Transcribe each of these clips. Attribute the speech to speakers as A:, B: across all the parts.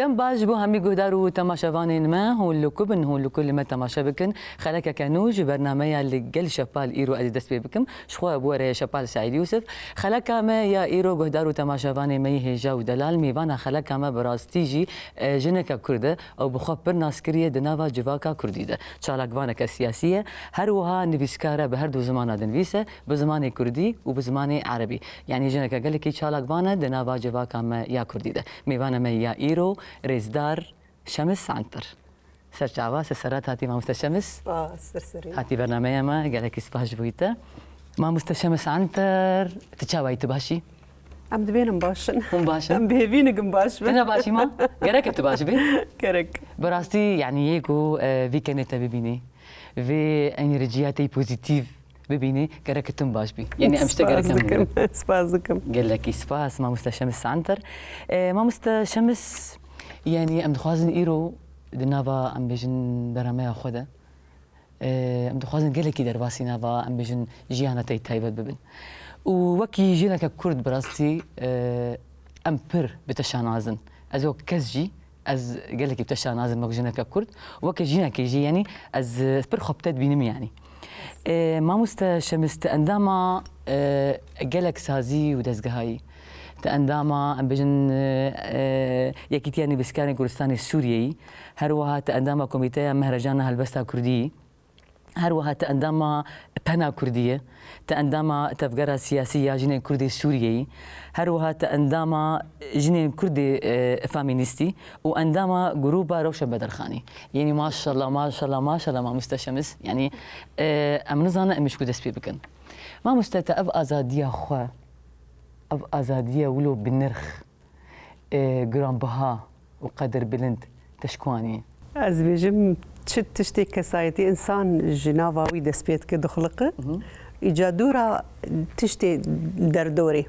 A: دم باش بو همي قدارو تماشاوانين ما هو اللكوبن هو لكل ما تماشا بكن خلك كانوج برنامج اللي قل شبال إيرو أدي دس بكم شخوا بوري شبال سعيد يوسف خلك ما يا إيرو قدارو تماشاواني ما يهجا ودلال ميوانا خلك ما براستيجي جنك كرده أو بخبر ناسكرية دنافا جواكا كرديده شالك وانك السياسية هروها نفيسكارة بهردو زمان دنفيسة بزمان كردي وبزمان عربي يعني جنك قال لك شالك وانا دنافا جواكا ما يا كرديده ميوانا ما يا إيرو ريزدار شمس عنتر سرچاوا سرات هاتي ما مستشمس
B: سرسري
A: هاتي برنامج ما قال لك اسباش بويتا ما مستشمس عنتر تشاوي تباشي
B: ام دبين مباشن
A: مباشر
B: ام بهبينك مباشن
A: انا باشي ما قالك تباش بي
B: كرك
A: براستي يعني يكو في كانت ببيني في انرجياتي بوزيتيف ببيني قالك تنباش بي يعني امشتي قالك
B: سبازكم
A: قال لك اسباس ما مستشمس عنتر ما مستشمس يعني ام دخوازن ايرو دنافا ام بيجن برامج خدا ام دخوازن قال لك درباسي نافا ام بيجن جيانا تاي تايبت ببن ووكي جينا ككرد براستي امبر بتشانازن ازو كزجي از قال لك بتشانازن ما جينا ككرد وكي جينا كيجي يعني از بر خبطت بينم يعني ما مستشمست انداما قال لك سازي ودزغهاي تأنداما ام بيجن يكيتياني بسكاني كردستاني السوريي هروها تأنداما كوميتيا مهرجان هلبستا كردي هروها تأنداما بنا كردية تأنداما تفجرة سياسية جنين كردي سوريي هروها تأنداما جنين كردي فامينيستي وأنداما جروبا روشن بدرخاني يعني ما شاء الله ما شاء الله ما شاء الله ما مستشمس يعني أم نظن مش كده سبي بكن ما مستتأب أزادية خوا أب أزادية ولو بالنرخ جرام بها وقدر بلند تشكواني
B: از بيجم تشتي كسايتي انسان جنافاوي دسبيت كدخلقه ايجادورا تشتي دردوري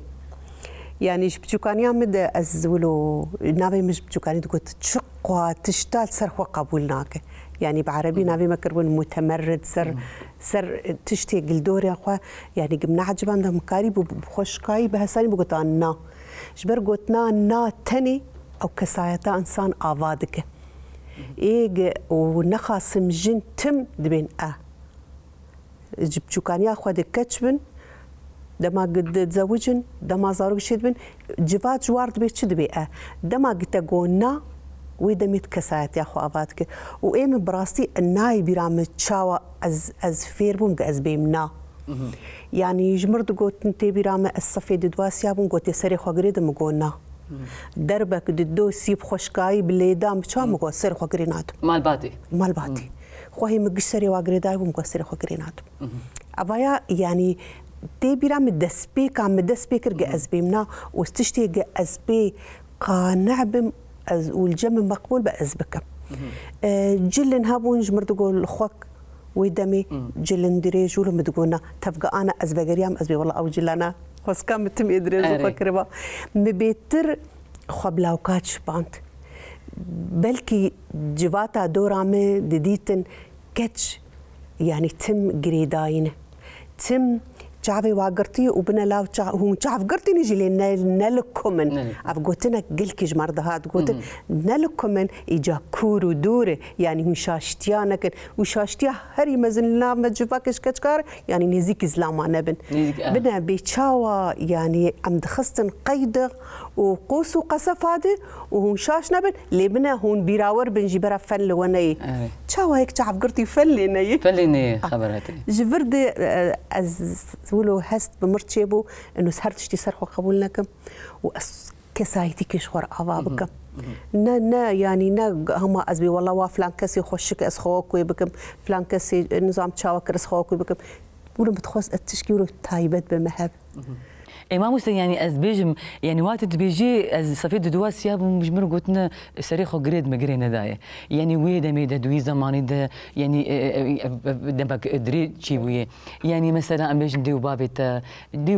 B: يعني بتشوكانيا مد از ولو نافي مش بتشوكاني تقول تشقوا تشتال سرخوا قبولناك يعني بعربي نافي مكرون متمرد سر تشتي قلدوري اخوا يعني قمنا عجبان ده مكاري بخشكاي بهساني بقطعنا جبر قوتنا نا تاني او كسايتا انسان افادك إيج ونخاص مجن تم دبين جبتشوكانيا خود كتشبن دما قد تزوجن دما زارو شدبن جفات جوار دبي شدبي دما قد قونا ويدميت كسايت يا اخو افاتك وايم براستي الناي برام تشاوا از فيربون از بيمنا يعني جمرد قوت انت برام الصفيد دواسيا بون قوت يسري خو قريد مقونا دربك ددو سيب خوشكاي بليدام بشام مقصر خو قرينات
A: مال باتي
B: خو هي مقشري واقريداي ومقصر خو قرينات ابايا يعني تي برام دسبيك عم دسبيك رجع ازبيمنا واستشتي ازبي قانعبم از والجم مقبول بازبك جلن هابون جمرد قول خوك ويدمي جلن دريج ولا مدقونا تبقى انا ازبغريام ازبي والله او جلنا خاص كم تم ادريج فكربا مبيتر خبلاوكات شبانت بلكي جواتا دورامي دديتن كتش يعني تم جريداين تم شعبي واقرتي وبنا لا هو شعب قرتي نجي لنلكم من أفقوتنا قلك جمرد هاد قوت نلكم من إجا كورو دور يعني هو شاشتيانك وشاشتيا هري مزن لا مجفاكش كتكار يعني نزيك إسلام نبن بنا بيتشاوا يعني عم دخستن قيد وقوس وقصف هذا وهون شاش نبن لبنا هون بيراور بنجي برا فل وني تشاوا هيك شعب قرتي فلني
A: خبراتي
B: جبرد از ولو هست بمرتشيبو انه سهرت تشتي سرخو قبولناكم وكسايتي كشخور افابكم نا يعني نا هما ازبي والله وا فلان كسي خوشك اس خوك ويبكم فلان كسي نظام تشاوكر اس خوك ويبكم ولو بتخوص التشكيل تايبت بمهب
A: ما مست يعني از بيجم يعني وقت بيجي از صفيد دواس يا مجمر قلتنا سريخو جريد مجرينا داي يعني ويدا ميدا دوي زماني ده يعني دبك دري تشيبوي يعني مثلا ام بيجن ديو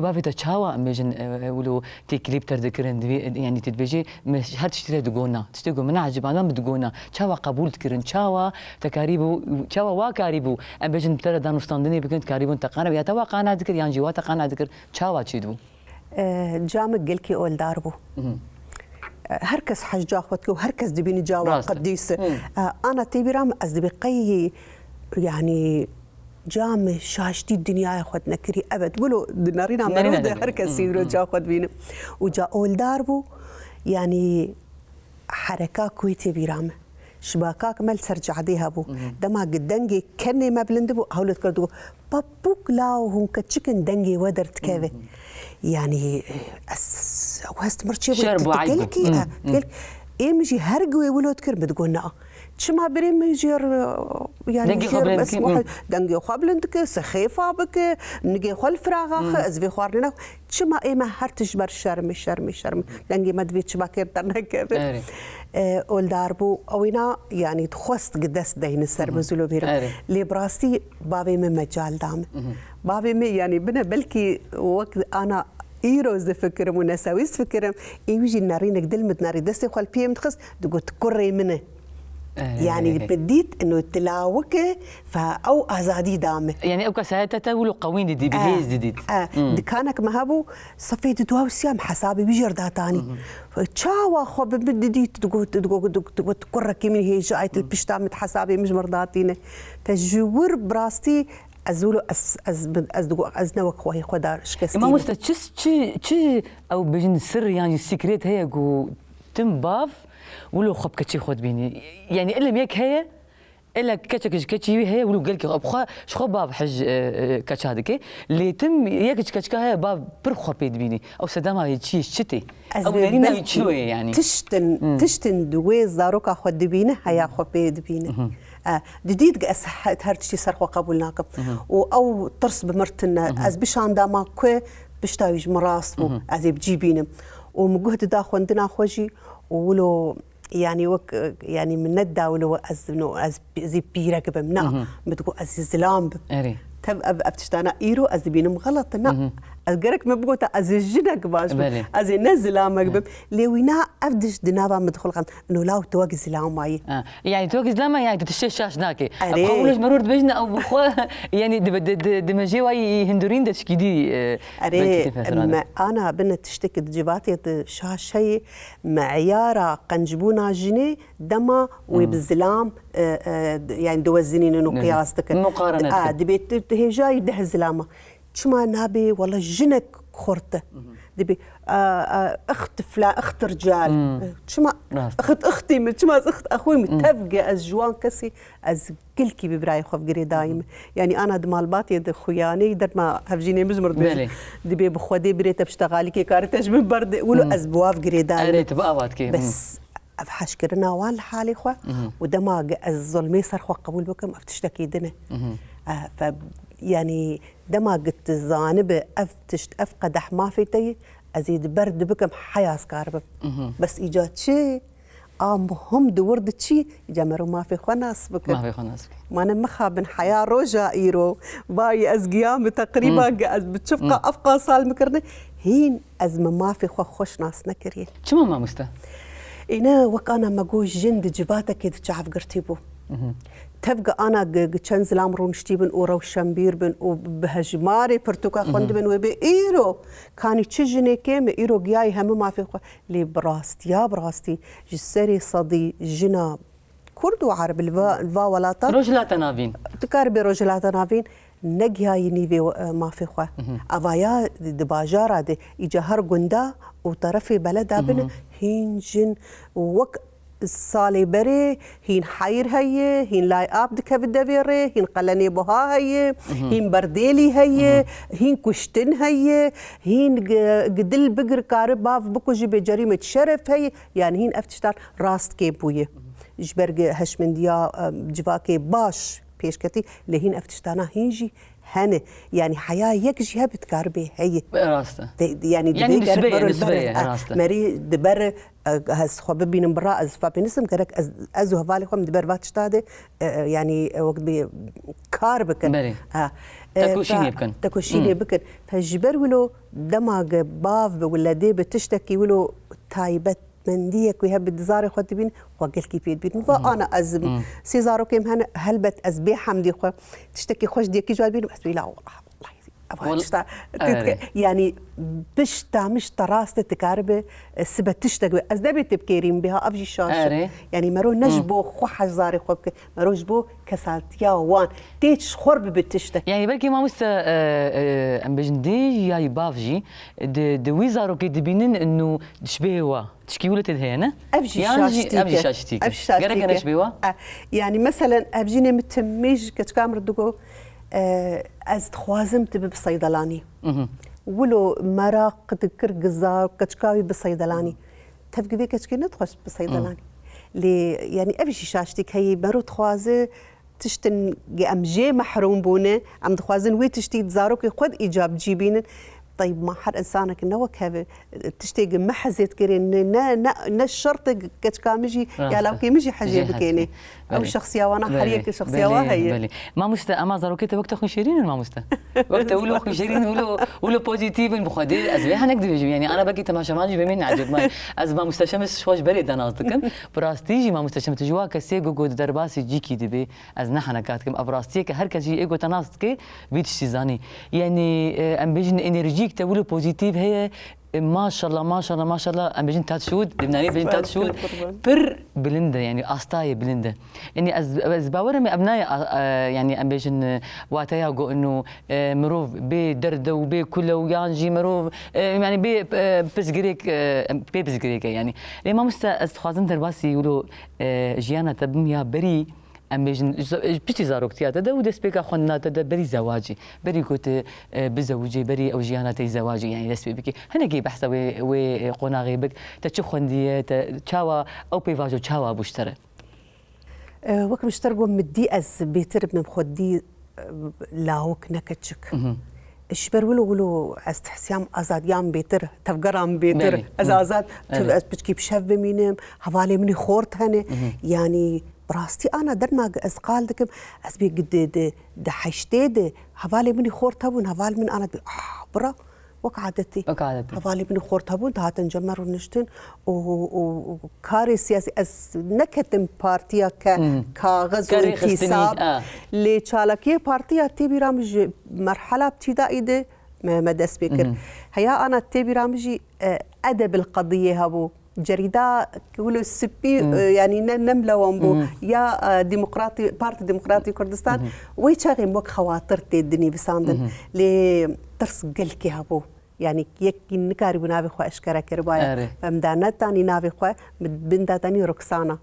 A: بابيتا تشاوا ام بيجن ولو تي كليب تذكرن يعني تتبيجي مش هاد تشتري دغونا تشتغو من عجب انا بدغونا تشاوا قبول تكرن تشاوا تكاريبو تشاوا واكاريبو ام بيجن ترى دانستاندني بكنت كاريبو تقانا يا توقع انا ذكر يعني جوا تقانا ذكر تشاوا تشيدو
B: جامك قلكي أول داربو هركس حجا خدك وهركس دبيني جاوا قديس انا تبيرام از دبقي يعني جام شاشتي الدنيا خد نكري ابد ولو دنارينا مرود هركس يرو جا خد بينا وجا اول داربو يعني حركه كويتي بيرام شباكاك مال سرجع ديها بو دما قدنجي كني ما بلندبو هولت كردو بابوك لاو هون كتشكن دنجي ودرت كيفي يعني وهست مرشي
A: شرب وعيبك
B: يمشي هرقوي ولود كرب تقولنا شما بريم يجير يعني دنجي قبلندك سخيفه بك نجي خل فراغ ازفي خوارنا شما ما هرتش بر شرم دنجي ما دفيتش باكر ترنك اول داربو اوينا يعني تخست قدس دين السربزلو بيرم لي براستي بابي من مجال دام بابي يعني بنا بلكي وقت انا ايروز فكرم ونساويس فكرم يجي نارينك دلمت ناري دستي خال بيم تخص تقول تكري منه يعني بديت انه تلاوكه او ازادي دامه
A: يعني اوكا ساعتها تقولوا قوين دي بهيز ديد
B: دكانك مهبو صفيت دواو سيام حسابي بيجر داتاني تشاوا خب بدي تقول تكرك من هي جايت البشتام حسابي مش مرضاتينه تجور براستي ازولو از نوك خوي خدا شكستي
A: ما مست تشي او بجن سر يعني السكريت هي جو تم باف ولو خب كتشي خد بيني يعني الا ميك هي الا كتشي هي ولو قالك ابخا شخو باب حج كتش هذاك اللي تم ياك كتشكا هي باب برخو بيد بيني او سداما يتشي شتي او نارينا يتشوي يعني
B: تشتن دوي زاروكا خد بيني هيا خو بيد بيني جديد هرتشي سرخو قبولناكم او طرس بمرتنا از بشان داما كو بشتايج مراسبو از بجيبينم ومجهد داخل عندنا خوجي ولو يعني يعني من ندا ولو از زي بيرك بمنا بتقول از زلام تب ابتشتانا ايرو از بينم غلط نا الجرك ما بقول از جنك باش از نزل امك لوينا افدش دنابا مدخل قن انه لا توقز لا ماي
A: يعني توقز لا يعني تشاش ناكي اقولش مرور بجنا او يعني دمجي واي هندورين دشكيدي
B: انا بنت تشتكي جباتي شاش شيء معياره قنجبونا جني دما وبالزلام يعني دوزنين انه قياستك
A: مقارنه
B: دبيت هي جاي ده زلامه شما نابي والله جنك خورته دبي اخت فلان اخت رجال شما اخت اختي شما اخت اخوي متفقه از جوان كسي از كلكي ببراي خوف قري دايم يعني انا دمال باتي د خوياني در ما هفجيني مزمر دبي بخودي بريت بشتغالي كي كارتاج من برد ولو از بواف قري دايم
A: ريت بقوات كي
B: بس افحش كرنا وان حالي خو ودما الظلمي صار خو قبول بكم افتشتكي دنا ف يعني دما قلت زانب افتشت افقد ما فيتي ازيد برد بكم حياس كارب بس ايجاد شيء هم دورد شيء جمروا ما في خناس بكم
A: ما في خناس
B: ما انا مخابن حياه روجا ايرو باي از قيام تقريبا بتشفقه افقا صال مكرني هين ازمه ما في خوش ناس نكري
A: شو ما مستا
B: انا وكانا ماجوش جند جباتك كده تعرف قرتيبو تبقى انا تشنز الامر مشتيبن اورو شمبير وبهجماري برتوكا خندبن وبي ايرو كان تشجني كيم ايرو جاي هم ما في لي براست يا براستي جسري صدي جنا كرد وعرب الفا ولا طر
A: رجلات نافين
B: تكاربي رجلات نافين نجهاي نيفي ما في خوا افايا دباجارا دي يجهر غندا وطرفي بلد بن هينجن وك الصالي بري هين حير هي هين لاي اب دكبدبيري هين قلني بها هي هين برديلي هي هين كشتن هي هين قدل بقر كارب باف بكو جيب جريمه شرف هي يعني هين افتشتار راست كيبويه جبرج هشمنديا جواكي باش بيشكتي لهين افتشتانا هينجي هنا يعني حياه يكجي هبت كاربي هي
A: راسته
B: يعني
A: نسبيه راسته
B: مري دبر هز خببي نمبرا از فابينسم كرك ازو هفالي خم دبر باتشتاده يعني وقت بي كاربكن
A: تكوشيني بكن
B: تكوشيني بكن فجبر ولو دماغ باف ولا دي بتشتكي ولو تايبت من ديك ويهب الزاري خوتي بين وقال كيف بين فانا ازم سيزارو كيم هلبت ازبي حمدي خو تشتكي خوش ديك جوال بين بس لا والله يعني بش تامش تراست تكاربه السبة تشتغل أزدبي تبكيرين بها أفجي شاشة يعني مرو نجبو خو حزاري خوبك مرو جبو كسالتيا وان تيتش خرب بتشتك
A: يعني بلكي ما مست ام بجندي يا بافجي د ويزارو كي دبينن انه تشبيوا تشكي ولا تدهينا
B: أفجي شاشتيك
A: غيرك انا شبيوا
B: يعني مثلا أفجيني متميج كتكامر دقو از تخوازم تبي بالصيدلاني ولو مراق تذكر قزار كتشكاوي بالصيدلاني تفقدي كتشكي ندخل بالصيدلاني لي يعني ابي شاشتك هي مرو تخوازه تشتن ام جي محروم بونه ام تخوازن وي تشتي تزاروك قد ايجاب جيبين طيب ما حد انسانك انه كيف تشتي محزت كرين نا الشرط كتكامجي يا لو كي مجي حاجه بكيني او شخصيه وانا حريك شخصيه وهي
A: ما مست اما زاروكيت وقت اخو شيرين ما مست وقت اولو اخو شيرين ولو بوزيتيف المخدر ازبيها نقدر يعني انا بقي تماشى ماجي بمين عجب ما از ما مستشمس شواش بريد انا قصدكم براستيجي ما مستشمس جوا كسيغو جو درباسي جيكي دبي از نحنا كاتكم ابراستيك هر كشي ايجو تناستك بيتش زاني يعني ام بيجن انرجيك تقولوا بوزيتيف هي ما شاء الله ما شاء الله ما شاء الله ام بيجن تاتشود لبنانيه بيجن تاتشود بر بلنده يعني استاي بلنده اني از باورم ابناي يعني ام بيجن واتايا جو انه مروف بي درده وبي كله ويانجي مروف يعني بي بسغريك بي بسغريك يعني لما مست استخوازن درباسي يقولوا جيانا تبميا بري ام بيجن بيتي زاروكتيا تدا ودس بيكا خنا تدا بري زواجي بري كنت بزوجي بري او جيانتي زواجي يعني دس بيكي هنا كي بحث وي قنا غيبك تشوف خنديه تشاوا او بيفاجو تشاوا بوشتره
B: وك مشترقوا مدي از بيتر من خدي لاوك نكتشك الشبر ولو استحسيام ازاد يام بيتر تفقرام بيتر ازازات بتشكي بشف بمينم حوالي مني خورت هنا يعني براستي انا درنا از قال دكم از بي قد دحشتي حوالي مني خورتبون حوالي من انا برا وقعدتي حوالي مني خورتبون تاعت نجمر ونشتن وكاري سياسي از نكتم بارتيا كغزو انتصاب لشالكيه بارتيا تبي رامج مرحله ابتدائي ده ما دس بكر هيا انا تبي رامجي ادب القضيه هبو جريدة كولو السبي يعني نملة وامبو يا ديمقراطي بارتي ديمقراطي كردستان ويشاغي موك خواطر تدني بساندن لي ترس قلكي هبو يعني يكي نكاري بنافي خوا اشكرا كربايا فمدانا تاني نافي خوا بندا تاني روكسانا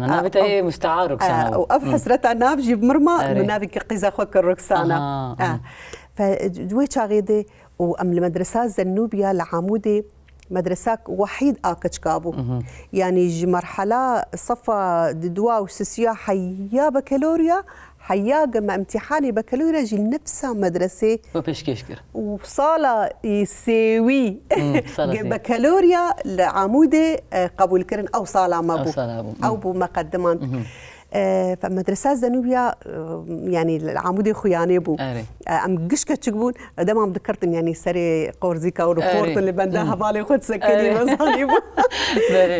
A: نافي تاي مستعار روكسانا
B: وافحس رتا نافجي بمرمى منافي كقيزا خوا كروكسانا فويشاغي دي وام المدرسة زنوبيا العمودي مدرسة وحيد كابو يعني مرحلة صفا دوا وسسيا حيا بكالوريا حيا قم امتحاني بكالوريا جي نفسها مدرسة
A: وبشكشكر
B: وصالة يسوي بكالوريا لعمودي قبول كرن أو صالة مابو أو بو مقدمان فمدرسة زنوبيا يعني العمودي خياني بو ام قشكه تشقبون دام عم ذكرتن يعني سري قورزيكا ورخورت اللي بنداها بالي خد سكني مصاني بو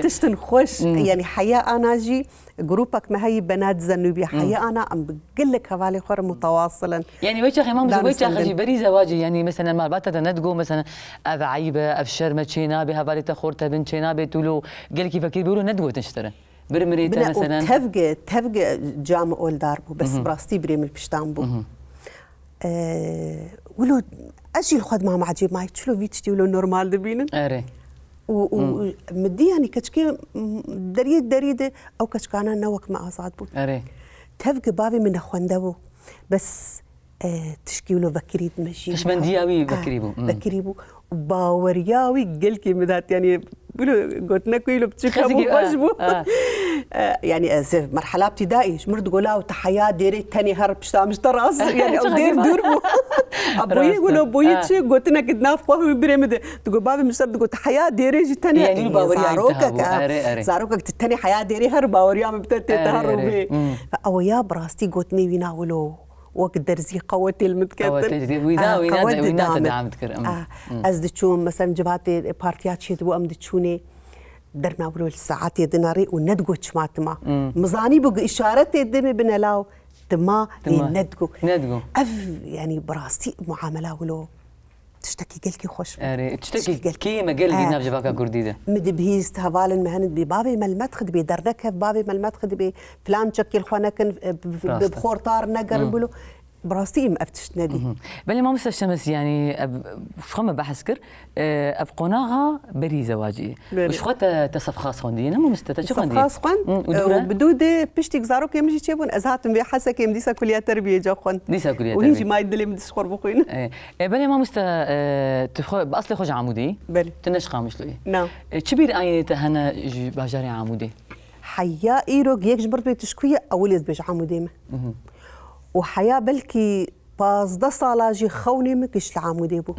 B: تشتن خوش يعني حياه انا جي جروبك ما هي بنات زنوبيا حياه انا ام بقول لك هبالي خور متواصلا
A: يعني ويش اخي مام ويش اخي بري زواجي يعني مثلا ما بات ندقو مثلا اب عيبه افشر ما تشينا بها بالي تخورتها بنت شينا بتقولوا قال كيف كيف بيقولوا ندقو تشتري برمريتا مثلا
B: تفقى جامع اول داربو بس براستي بريمل بشتامبو ولو اجي الخدمه مع عجيب ما تشلو فيتشتي ولو نورمال دبينن
A: اري
B: ومدي يعني كتشكي دريده او كتشكانا نوك ما ازاد بو
A: اري
B: تفقى بابي من اخوندبو بس تشكي له بكريد ماشي
A: ايش بندياوي
B: بكريبو باورياوي قلكي مدات يعني بيقولوا قلت نكويلو بتشكبو بجبو يعني مرحله ابتدائي شمرت قولا وتحيا ديري تاني هرب مش تراس يعني او دير دوربو ابوي يقولوا ابوي تشي قلت لنا قد ناف قهوه بريمد تقول بابي مش تقول تحيا ديري جي تاني
A: يعني
B: زاروكك تاني حيا ديري هرب باوريا مبتت تهربي او يا براستي قلت ني ويناولو وقدر زي قوتي المتكتل
A: وينا دعم تكر
B: از تشون مثلا جباتي بارتيات شي دو ام تشوني درنا ولو الساعات ديناري وندقو تشماتما مزاني بق اشارات يدمي بنلاو تما ندقو يعني براستي معاملة ولو تشتكي قلكي خوش
A: تشتكي كيما قال لي نافجه باكا كرديده
B: مدبهيست هفال مهند ببابي ملمتخد بيدرنك ببابي ملمتخد بفلان شكل خوانكن بخور طار نقر بلو براستي مفتش نادي
A: بل ما مست الشمس يعني فخمه بحسكر افقناها بري زواجي وش خط تصف خاص خوندينا مو مست تشوفون دي
B: خاص خون وبدود بيشتي زارو كيم جي تشيبون ازاتم بي حسا كيم ديسا كليه تربيه جو خون
A: ديسا كليه تربيه
B: وهيجي ما يدلي مدس خور بخوين
A: بل ما مست باصلي خوج عمودي
B: بل
A: تنش قامش له
B: نعم
A: كبير اينه هنا باجاري عمودي
B: حيا ايرو يك جبرت بتشكويه اوليز بيج عمودي وحياة بلكي باز دا صالاجي خوني مكش العامودي بو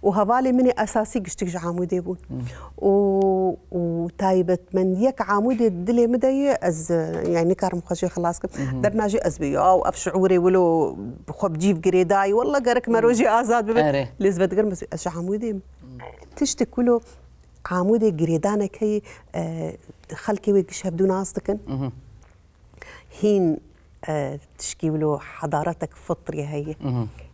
B: وهفالي مني أساسي قشتكش عامودي بو وتايبت من يك عامودي دلي مدي أز يعني نكار مخشي خلاص درنا جي أزبي أو أف شعوري ولو بخب جيف قريداي والله قرك مروجي آزاد ببت لزبت قرمس أش عامودي تشتك ولو عامودي قريدانا كي خلكي ويقش هبدو ناصدكن هين تشكي له حضارتك فطري هي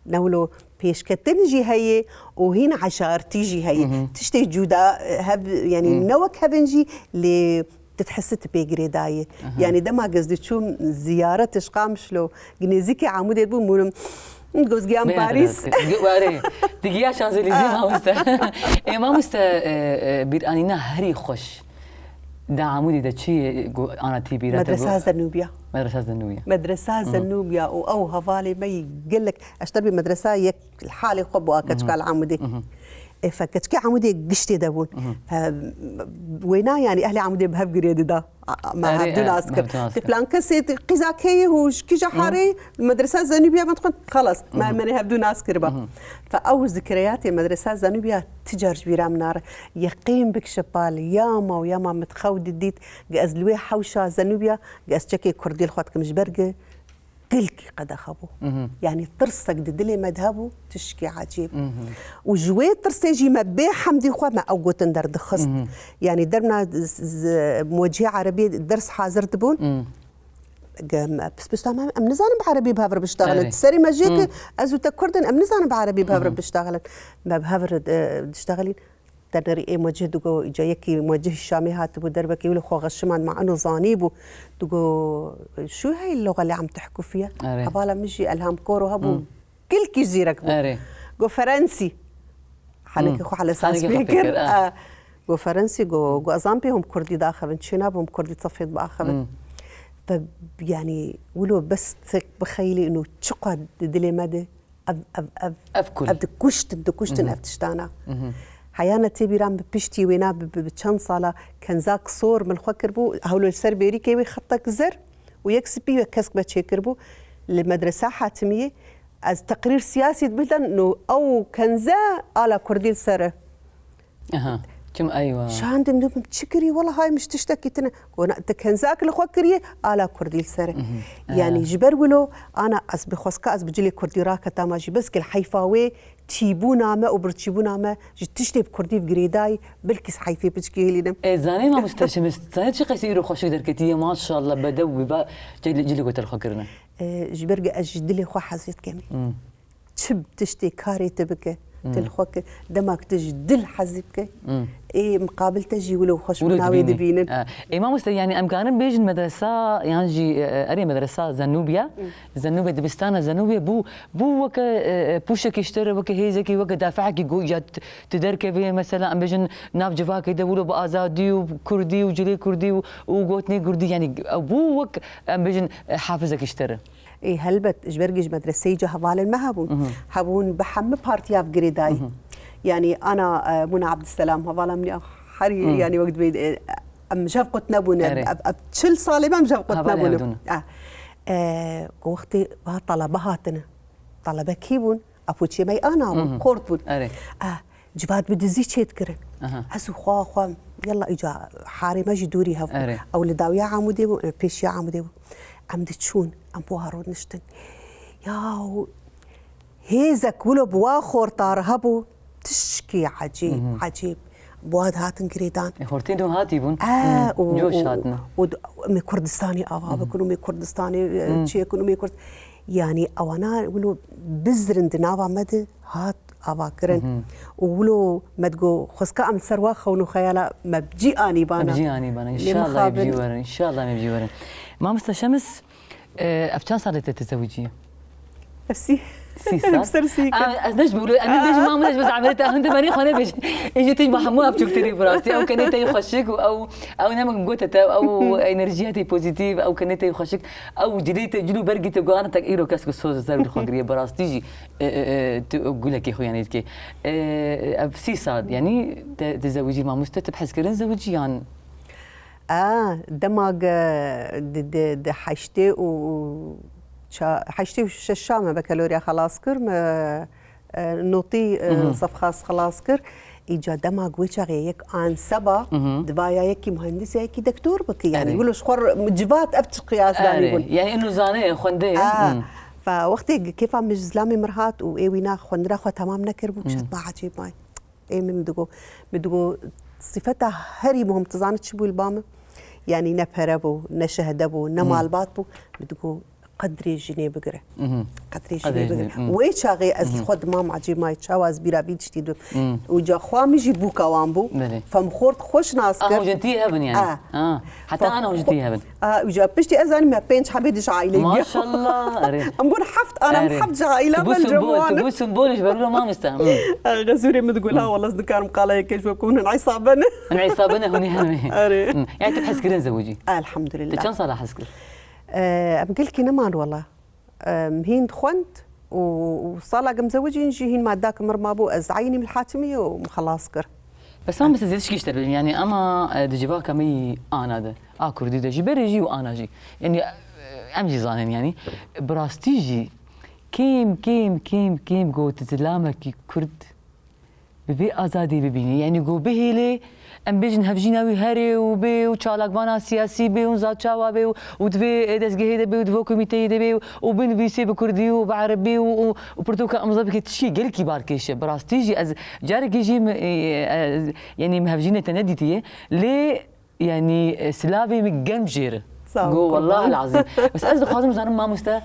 B: نولو بيش كتنجي هي وهنا عشار تيجي هي تشتي جودا هب يعني نوك هبنجي ل تتحس بيجري داي يعني ده ما قصدي شو زياره تشقامش له جنيزيكي عمود يبو مولم جوز جيام باريس
A: تجي شانزليزيه ما مست بيرانينا هري خوش دا عمودي دا شي انا تيبي
B: مدرسة زنوبيا
A: مدرسة
B: زنوبيا او هفالي ما يقول لك اشتري بمدرسة يك الحالي خبوا كتشكا العمودي فكتشكي عمودي قشتي دابون وينا يعني اهلي عمودي بهب قريد دا ما هبدو ناسكر تفلان كسيت قزاكي وش كي جحاري المدرسة زنوبيا ما تكون خلاص ما مني هبدو ناسكر با فاول ذكرياتي المدرسة زنوبيا تجارج بيرا منار يقيم بك شبال ياما وياما متخود الديت قاز لوي حوشة زنوبيا قاز تشكي كردي الخوات مش برقه كلكي قد أخبو يعني ترسك دلي مذهبو تشكي عجيب وجويت ترسيجي مبيع حمدي خوا ما أوجو تندر دخست يعني درنا موجهة عربية درس حاضر تبون بس تمام أم نزان بعربي بهافر بشتغلت سري ما جيك أزو تكردن أم نزان بعربي بهافر بشتغلت ما بهافر تشتغلين تنري إيه موجه دوغو جايكي موجه الشامي هاتبو دربك يقولوا خو غشمان مع انه زانيبو دوغو شو هاي اللغه اللي عم تحكوا فيها؟ هبالا مجي الهام كورو هبو كل كي جزيرك جو فرنسي حالك خو على اساس بيكر جو فرنسي جو ازامبي هم كردي داخل شناب هم كردي تصفيت باخر يعني ولو بس بخيلي انه تشقد دلي مدى دكوشتن افتشتانا حيانا تبيرام ببشتي وينا بتشان صالة كان زاك صور من الخوكر بو هولو السر بيريكي ويخطك زر ويكسبي وكسك بتشكر بو للمدرسة حاتمية از تقرير سياسي بلدن انه او كان زا على كردي سر
A: كم ايوه
B: شان دم تشكري والله هاي مش تشتكي تنا وانا كان زاك الخوكريه على كردي سر يعني جبر ولو انا از بخوسكا از بجلي كردي راكه تاماجي بس كل حيفاوي تيبونا ما وبرتشيبونا ما جتشتي بكردي بجريداي بالكس حيفي بتشكي لنا
A: زاني ما مستشم زاني شي قيسيرو خوش دركتيه ما شاء الله بدوي با جلي قلت الخكرنا
B: جبرق اجدلي خو حزيت كمي تشب تشتي كاري تبكي تلخوك دمك تجدل حزبك ايه مقابل تجي ولو خوش مناوي دبينن
A: اي ما مست يعني امكان بيج المدرسه يعني اري مدرسه زنوبيا دبستانه زنوبيا بو وك بوشك يشتري وك هيزكي وك دافعك يقول تدرك في مثلا ام بيجن ناف جفاك يدولوا بازادي وكردي وجلي كردي وقوتني كردي يعني بو وك ام بيجن حافظك يشتري
B: إيه هلبت إجبرجيج مدرسة جهوال ما هبون بحم بارتياف جريداي يعني أنا منى عبد السلام هوالا مني حري يعني وقت بيد أم جفقت نبونا بتشل صالبة أم جفقت نبونا وقتي طلباتنا طلبة كيبون أبوتشي ماي أنا قرطبون جبات بدزي تشيتكرن أسو خوا يلا إجا حاري ماجي دوري هف أو لداويا عمودي بيشيا عمودي عم تشون عم بوهارود نشتن ياو هيزك ولو بواخور طارهبو تشكي عجيب بواد هاتن قريدان
A: هورتين هاتي بون جوش هاتنا
B: مي كردستاني أوا بكونوا مي كردستاني تشي كونوا مي كرد يعني أوانا ولو بزرن دناوا مد هات أواكرن ولو مدقو خسكا أم سروا خونو خيالا مبجي آني بانا
A: إن شاء الله يبجي ورن إن شاء الله يبجي ورن مامستا شمس أفكان صارت تتزوجية
B: نفسي
A: سي ازناش بقول انا ليش ما مش بس عملتها انت ماني خونه بيش اجيتي محموها بتكتري براسي او كانت يخشك او نعمل جوتا او انرجياتي بوزيتيف او كانت يخشك او جديت جلو برجت قانتك ايرو كاسك الصوت زي الخنقريه براس تيجي تقول لك يا اخويا يعني كي سي صاد يعني تزوجي مع مستتب حسكرين زوجي يعني
B: دماغ د حشتي و حشتي ششامه بكالوريا خلاص كر نوطي صف خاص خلاص كر إيجا دماغ ويشاغي يك آن سبا دبايا يكي مهندس يكي دكتور بكي يعني يقولوا شخور مجبات أبتش قياس داني يقول
A: يعني إنه زاني خوندي
B: فوقتي كيف مش زلامي مرهات وإيوينا خوندرا خو تمام نكربو بشت ما عجيب ماي إيه مدقو صفتها هري مهم تزانت شبو البامة يعني نبهربو نشهدبو نمالبات بو مدقو قدري جنيه بقرة قدري جنيه بقرة وإيش هاي از خود مام عجيب ما يتشاوز بيرا بيجتيدو وجا خوام يجي بوكا وامبو فمخورت خوش ناسكر
A: وجنتي هبن يعني حتى أنا وجنتي هبن
B: وجا بشتي أزاني ما بينش حبيدش عائلة
A: ما شاء الله
B: أمبون حفت أنا محفت عائلة
A: بالجوان تقول سمبولش بقول ما مستهم
B: غزوري متقولها والله صدقان مقالة كيف بكون انعصابنا
A: يعني تبحث كرين زوجي
B: الحمد لله
A: كم صار حسكر
B: أقول لك نمان والله مهين خنت وصالا قم زوجي نجي هين ما داك مرمابو أزعيني من الحاتمية ومخلاص كر
A: بس ما بس كيش تربي يعني أما دجبا كمي أنا ده كردي دجي بريجي وأنا جي يعني أمجي زانين يعني براستيجي كيم جو تتلامك كرد ببي آزادي ببيني يعني جو بهيلي ام بيجن هفجيناوي هاري وبي وشالقبانا سياسي بي وزاد شاوا بي ودفي دزجهيدا بي ودفو كوميتي بي وبين فيسي بكردي وبعربي وبرتوكا امزبك تشي قال كبار كيش براستيجي از جارك يجي يعني مهفجينه تنديتي لي يعني سلافي مجنب جير والله العظيم بس از خازم زانم ما مستا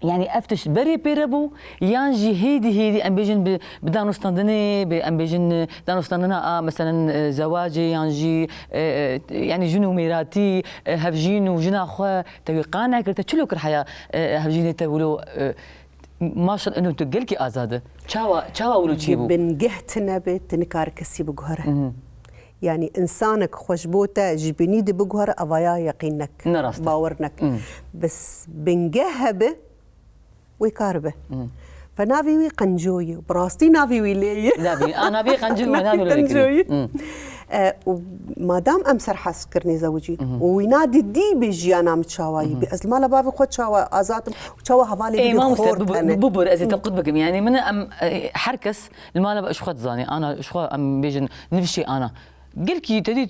A: يعني افتش بري بيربو يانجي هيدي ام بيجن بدانوستاندني ام بيجن دانوستاندنا مثلا زواجي يانجي يعني جنو ميراتي هفجين وجنا خو توي قانا كرت تشلو كرحيا هفجين تولو ما شاء انه تقلكي ازاده تشاوا ولو تشيبو
B: بنجهتنا بتنكار كسي بجهره يعني انسانك خوشبوته جبني دي بجهره افايا يقينك باورنك بس بنجهبه ويكاربه فنافي قنجوي براستي نافي ويلي
A: نافي انا بي قنجوي
B: ما دام امسر حسكرني زوجي وينادي دي بيجيانا متشاواي باز ما لبابي خد شاوا ازاتم وشاوا حوالي
A: ما ببر ازي تقد بكم يعني من حركس المال اش خد زاني انا اش ام بيجن نفشي انا قلكي تدي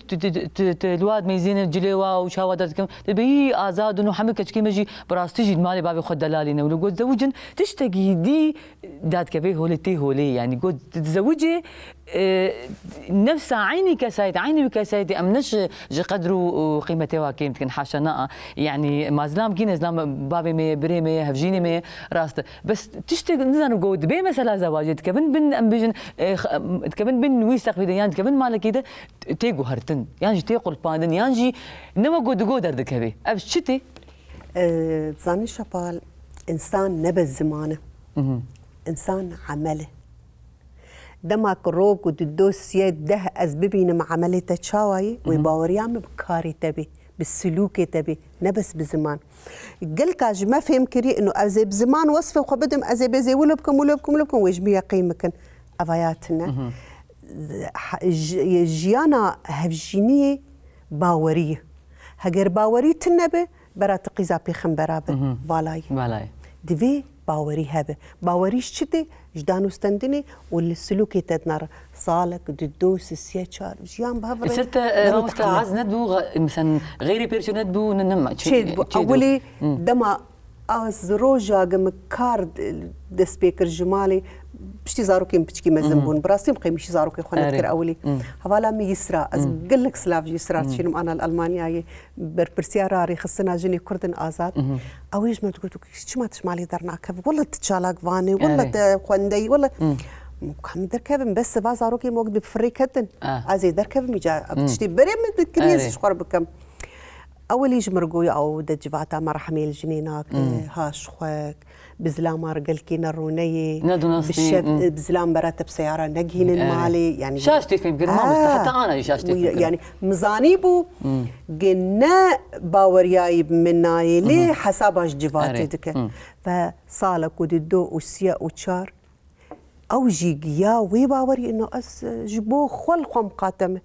A: الواد ميزين الجليوه وشاوا داتكم تبي ازاد انه حمك كي مجي براستيجي المالي بابي خد دلالي ولو قد زوجن تشتقي دي دات كبي هولتي هولي يعني قد تتزوجي نفس عيني كسايت عيني بكسايتي امنش قدروا قيمتي واكيم كان حاشا يعني ما زلام كي زلام بابي مي بريمي هفجيني مي راست بس تشتق نزانو قود بي مثلا زواج تكبن بن ام بيجن تكبن بن ويسق في يعني تكبن مالك كده تيجو هرتن يعني تيقول باندن يعني نما قود دردك هبي ابشتي
B: تزاني شبال انسان نبى زمانه انسان عمله دمك روك ودوسية ده أسبابين مع عملية تشاوي ويباوريام بكاري تبي بالسلوك تبي نبس بزمان قلك ما فهم كري إنه أزي بزمان وصفه وخبدم أزي بزي ولبكم ويجميع قيمكن أفاياتنا جيانا هفجينية باورية هجر باوري تنبه برا تقيزا بيخم برابه فالاي دفي باوري هبه باوريش شتي جدانو استندني واللي السلوكي تدنر صالك ددوس السيتشار جيان بهفر
A: صرت ما مستعز ندبو مثلا غيري بيرشو ندبو ننمع
B: اولي دما از روجا قم كارد دسبيكر جمالي بشتي زاروكي بتشكي مزنبون براسي مقيمش زاروكي خونا تكر اولي هوالا مي يسرا از قال لك سلاف يسرا تشينم انا الالمانيا بربرسياراري خصنا جني كردن ازاد اويش ما تقول شو ما تشمالي درناك والله تتشالاك فاني والله خوندي والله كان دركبن بس بازاروكي موجود بفريكتن ازي دركب ميجا بتشتي بريم بالكريس شخر بكم اول يجي مرقوي او دجفاتا مرحمي الجنيناك هاش خوك بزلام رجلكي نروني بالشف بزلام برات بسياره نجهين المالي يعني
A: شاشتي فين قد ما حتى انا شاشتي
B: يعني مزانيبو قلنا باورياي مناي لي حساباش جفاتي دك فصالك وددو وسيا وتشار او جيجيا وي باوري انه اس جبو خل قم قاتمه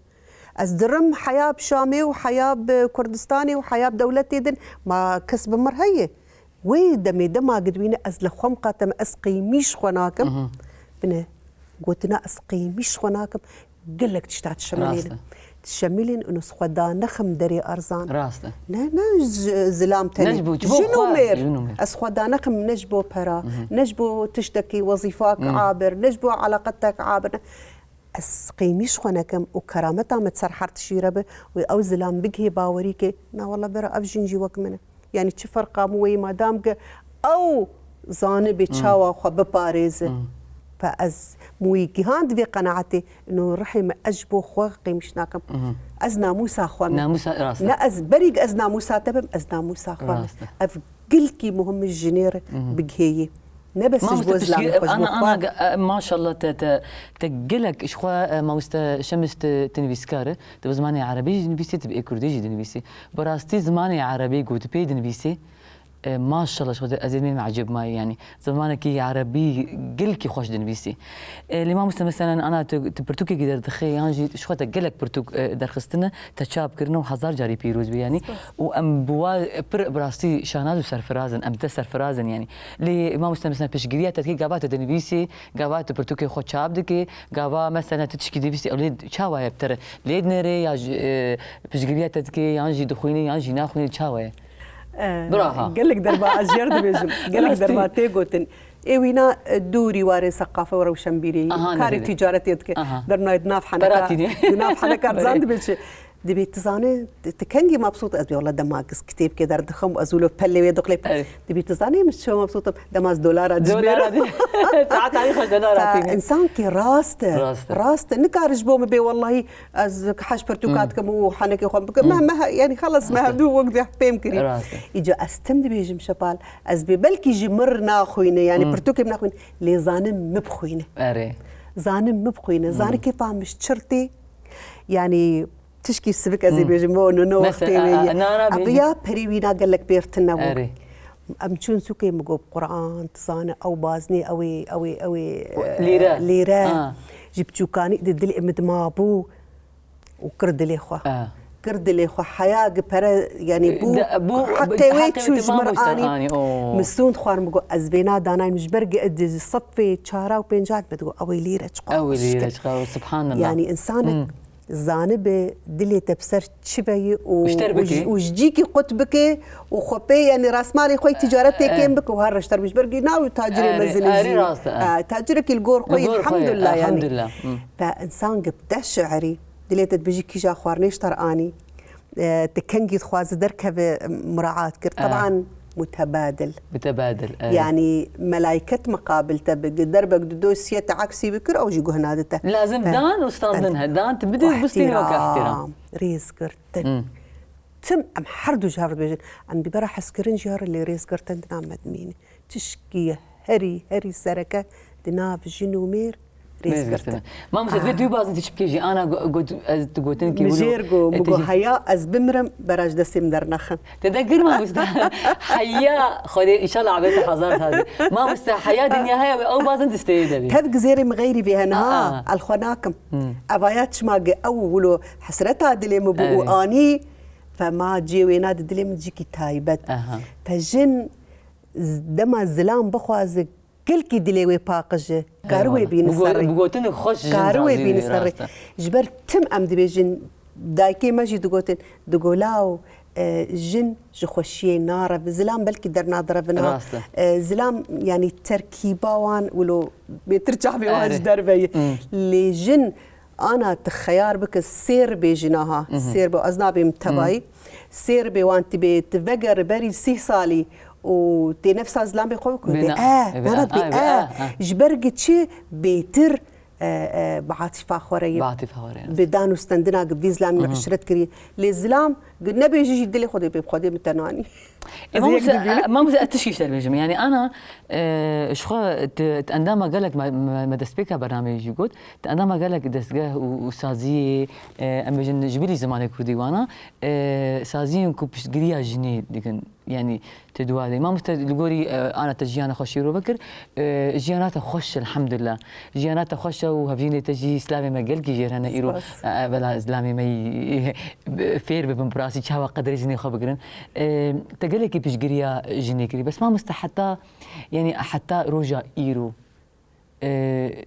B: از درم حياه بشامي وحياه بكردستاني وحياه بدولتي دن ما كسب مرهيه وي دمي دما قدوينا از لخم قاتم اسقي ميش خناكم بنا قوتنا اسقي ميش خناكم قال لك تشتات تشملين تشملين انه سخدا نخم دري ارزان
A: راسته
B: لا زلام تاني جنو مير اسخدا نخم نجبو برا نجبو تشتكي وظيفاك عابر نجبو علاقتك عابر اسقيميش خناكم وكرامتها متسرحر تشيربه او زلام بقهي باوريكي نا والله برا افجنجي وك منه يعني چه فرقه موي ما دام او زانب تشاوا خو بباريز فاز موي جهاند في قناعتي انه رحم اجبو خو قيمشناكم از ناموسا خو
A: ناموسا راسته
B: لا از بريق از ناموسا تبم از ناموسا خو اف قلكي مهم الجنير بقهي نبس جوز
A: انا ما شاء الله تقلك اشخوا ما مست شمس تنفيسكاره تبى زماني عربي تنفيسي تبقى كردي تنفيسي براستي زماني عربي قلت بي تنفيسي ما شاء الله شو ازيد من معجب معي يعني زمانك عربي قلكي خوش دنفيسي اللي ما مثلا انا تبرتوكي قدر تخي يانجي شو تقلك برتوك درخستنا تشاب كرنا وحزار جاري بيروز يعني وام بوا براستي شاناز وسرفرازن ام سرفرازن يعني اللي ما مثلا بشجريات تكي قابات دنفيسي قابات برتوكي خو شاب دكي قابا مثلا تشكي دنفيسي اولاد شاوايا بتر ليد نري يا بشجريات تكي يانجي دخويني يانجي ناخوني شاوايا براها
B: قال لك دربا ازير دبيجم قال لك دربا تيغوتن ايوينا دوري واري ثقافه وروشنبيري كاري تجارتي يدك درنا ناف حنكا ناف حنكا ارزان دبيش دبي تزاني تكنجي مبسوطه ازبي والله دماغس كتيب كده دخم ازولو بلي ويدقلي دبي تزاني مش شو مبسوطه دماغ دولار
A: ساعات علي خش دولار
B: انسان كي راسته نكارج بوم بي والله از حاج برتوكاتكم وحنكي خم مهما يعني خلص ما هدو وقت بيم كريم يجي استم دبي جم شبال ازبي بلكي جمرنا خوينه يعني برتوكي بنا خوينه لي زانم مبخوينه زانم مبخوينه زاني كيف مش شرطي يعني تشكي السبك ازي بيجمو انه وقتي ابيا بريوينا قال لك بيرتنا امشون سوكي مقو قران تصانه او بازني اوي ليره جبتو كاني ددلي مدمابو وكرد لي خو كرد لي خو حياه قبره يعني بو حتى ويتشو جمراني مسون خوار مقو ازبينا دانا مجبرق ادي صفي تشارا وبينجات بدو اوي ليره
A: سبحان الله
B: يعني انسانك زانبه دلي تبسر تشبي وجيكي قطبك وخبي يعني راس مالي خوي تجارتي كيم بك وهرشتر مش برقي ناوي تاجري مزلجي تاجرك الجور خوي الحمد لله يعني الحمد لله فانسان قبته شعري دلي تبجي كيجا خوارنيش تراني تكنجي خواز دركب مراعاة كر طبعا متبادل يعني ملايكة مقابلته بدربك دوسية عكسي بكر أو جيجو هنادته
A: لازم دان وستاندنها دان تبدي بستيني وكا احترام
B: ريز قرتن تم أم حردو جهر بيجن عن ببرا حسكرين جهر اللي ريز قرتن دنا مدميني تشكي هري سركة دنا في جنومير ريز قرتن
A: ما مش فيديو بازن تشبكيجي أنا قلت كي
B: مجيرجو مجو حياة از بمرم براج دسم در نخن
A: تذكر ما مست حياة خدي إن شاء الله عبيت حضرت هذه ما مست حياة دنيا هي أو بازن تستيدبي
B: كذا جزيرة مغيري بها نها الخناكم أبايات شماجة أولو حسرتها دلي مبو آني فما جي ويناد دلي مجيكي تايبت فجن دما زلام بخوازك كل كي دليوي باقجة كاروي بين السري
A: بقولتني خوش
B: كاروي بين السري جبر تم أم دبيجن دايكي ماجي دقوتن دقولاو جن جخوشي نار زلام بلكي درنا ضربنا زلام يعني تركيبه وان ولو بترجع بواج دربي لي جن انا تخيار بك السير بجناها سير بأزنابي متباي سير بوانت بتفجر بري سي صالي وتي نفس زلام بيقولك جبرجت شي بيتر بعاطفة خورية بدانو استندنا قبيز لان عشرت كري للزلام قلنا بيجي يدلي خدي بخدي متناني
A: ما مزقتش ترجم يعني انا شخو عندما قال لك ما دسبيكا برنامج يقول عندما قال لك دسجه وسازي امجن جبلي زمان كردي وانا سازي كوبش غريا جني دكن يعني تدوالي ما مستلقوري انا تجيانا خوشيرو بكر جيانات خوش الحمد لله جيانات خوش وهفيني تجي اسلامي ما قال كي جيرنا ايرو بلا اسلامي ما فير بمبراسي تشاوا قدر جني خو بكرن تقلي كي بيشجريا جنيكري بس ما مستحتى يعني حتى روجا ايرو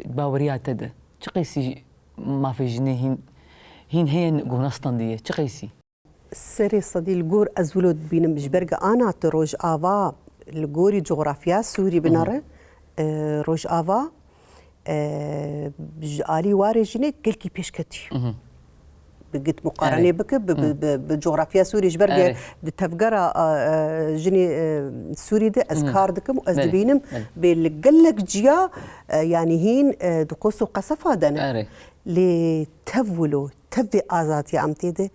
A: باوريات تدا تقيسي ما في جنيه هين قونستان دي تقيسي
B: سري صدي الجور أزولود بين مجبرجة أنا تروج آفا الجوري جغرافيا سوري بناره روج آفا بجالي واري جني كل كي بيشكتي بقيت مقارنة بك بجغرافيا سوري جبرجة تفجر جني سوري ده أذكار دكم وأزدبينم بالجلك جيا يعني هين دقوس وقصفة دنا لتفولو تبي آزات يا أمتي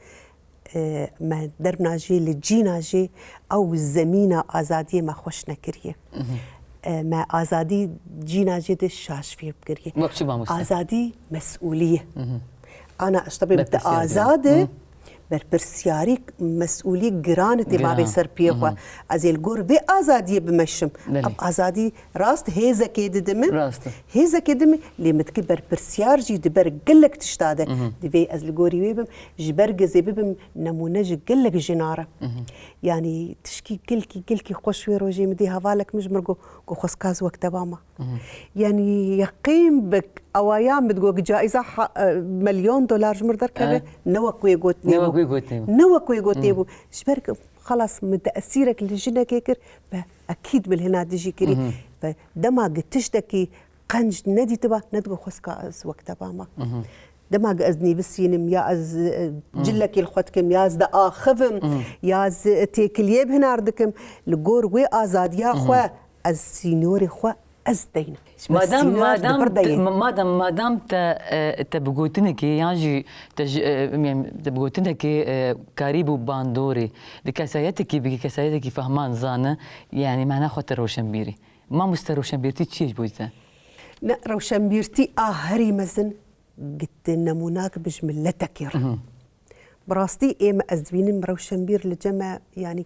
B: ما دربنا جي لجينا جي او الزمينه ازاديه ما خوش نكريه ما ازادي جينا جي دي شاش فيه بكريه ازادي مسؤوليه انا اشتبه بت ازاده برسياري مسؤولي جرانتي ما بيصير بيخوا از الجور بي ازادي بمشم اب ازادي راست هيزا كيد دم هيزا كيدم اللي متكبر برسيار جي دبر قلك تشتاده دبي از الجوري ويبم جبرج زي ببم نمونج قلك جناره يعني تشكي كلكي خوش ويروجي مدي هفالك مجمرغو خص كاز وقت باما يعني يقيم بك اوايام بتقول جائزه $1,000,000 جمر دركبه نوك ويقوت شبرك خلاص من تاثيرك للجنة كيكر اكيد من هنا تجي كري فدما تشتكي قنج ندي تبا ندقو خسكا از وقت باما دما ازني بسينم يا از جلك الخوتكم يا از دا اخفم يا از تيكليب هنا ردكم لغور وي ازاد يا خو از سينوري خو از دين ما دام
A: تبغوتنك يعني تبغوتنك كاريبو باندوري لكسايتك بكسايتك فهمان زانه يعني معناه خاطر روشنبيري ما مستر روشنبيرتي تشيش بوزه
B: لا روشنبيرتي هري مزن قلت نموناك بجملتك يا رب براستي ايه ما ازبين روشنبير لجمع يعني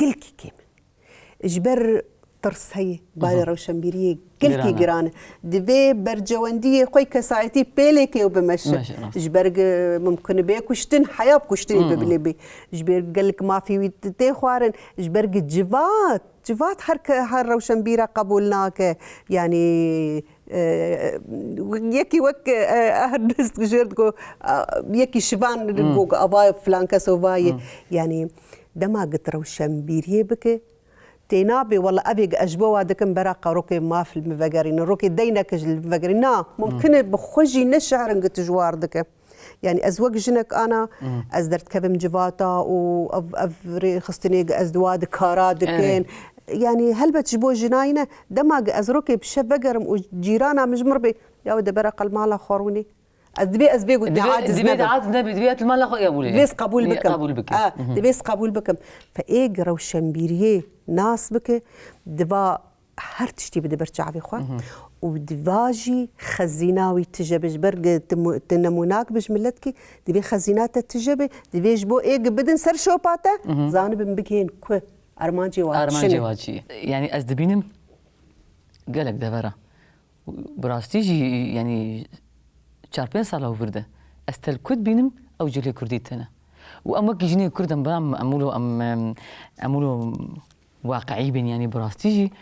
B: كلكي كيمن اجبر ترس هي بالي روشنبيريه كلكي جيران دبي برجوانديه خوي كساعتي بيليكي وبمشي جبرق ممكن بيك وشتن حياب كشتني ببليبي جبر قال لك ما في تي خوارن جبرق جفات هر روشنبيره قبولناك يعني يكي وك اهدس جيرتكو يكي شبان بوك اباي فلانكا سوفاي يعني دما قلت روشنبيريه بك تينابي والله أبي أجبوا دكم براقة روكي ما في المفجرين روكي دينك المفجرين ممكن بخجي نشعر إنك جوار دك يعني أزواج جنك أنا أزدرت كفم جواتا وأفري خستني أزدواد كارا دكين يعني هل بتجبوا جناينة دماغ أزروكي بشفجرم وجيرانا مجمر بي يا ود براقة المالا خاروني أزبي قلت عاد
A: دبي المالا يا بولي
B: دبيس قبول بكم دبيس قبول بكم فإيج روشنبيريه ناس بك دبا هر تشتي بدي برجع بخوا ودباجي خزيناوي تجبج برق تنموناك بجملتك دبي خزينات تجبي دبي جبو ايج بدن سر شوباته زانب بكين كو ارمانجي
A: واجي يعني ازدبينم قالك دبره براستيجي يعني 4 ساله وفرده استل كود بينم او جلي كرديتنا وامك جيني كردم بام امولو واقعي بين يعني براستيجي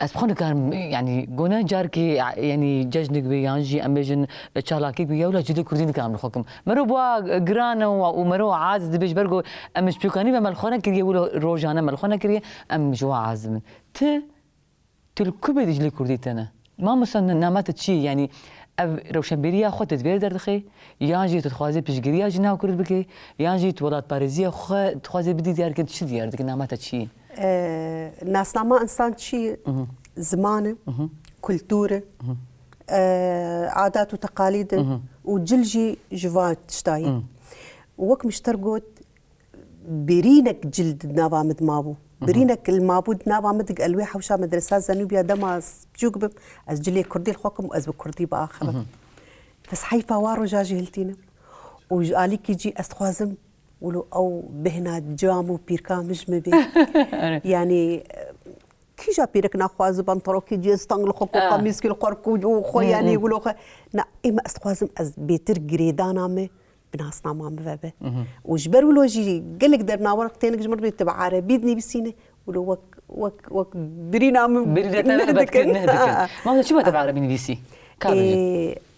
A: اسبخون كان يعني قونا جاركي يعني ججنك بيانجي امبيجن تشالاكي بيا ولا جدي كردين كامل خوكم مرو بوا جرانا ومرو عاز دبيج برغو ام شبيكاني بملخونه كريه ولا روجانا ملخونه كريه ام جوا عازم تلكبه دجلي كرديتنا ما مثلا نامات تشي يعني روشنبيريا خو تدبير دردخي يانجي تتخوازي بيشغريا جنا كرد بكي يانجي تولات باريزيا خو تخوازي بدي ديار كنت شي ديار دك نامات تشي
B: ناس نما انسان شي زمانه كلتوره عادات وتقاليد وجلجي جوات تشتاي وك مشترقوت برينك جلد نافا مدمابو برينك المابود نافا مدق الويحه وشا مدرسه زنوبيا دماس بجوقب از جلي كردي الحكم واز بكردي باخر بس حيفا وارو جاجي هلتينا وجالي كيجي استخوازم ولو او بهنا جامو بيركا مش مبي يعني كي جا بيرك ناخواز بنطرو كي جي استنغل خوكو قميص كي القركو وخو يعني يقولوا نا اما استخوازم از بيتر جريدانا مي بناس نامام بابا وجبروا له جي قال لك درنا ورقتين جمر بيتبع عربي دني بسينه ولو وك برينا
A: نهدك ما شو تبع عربي بي سي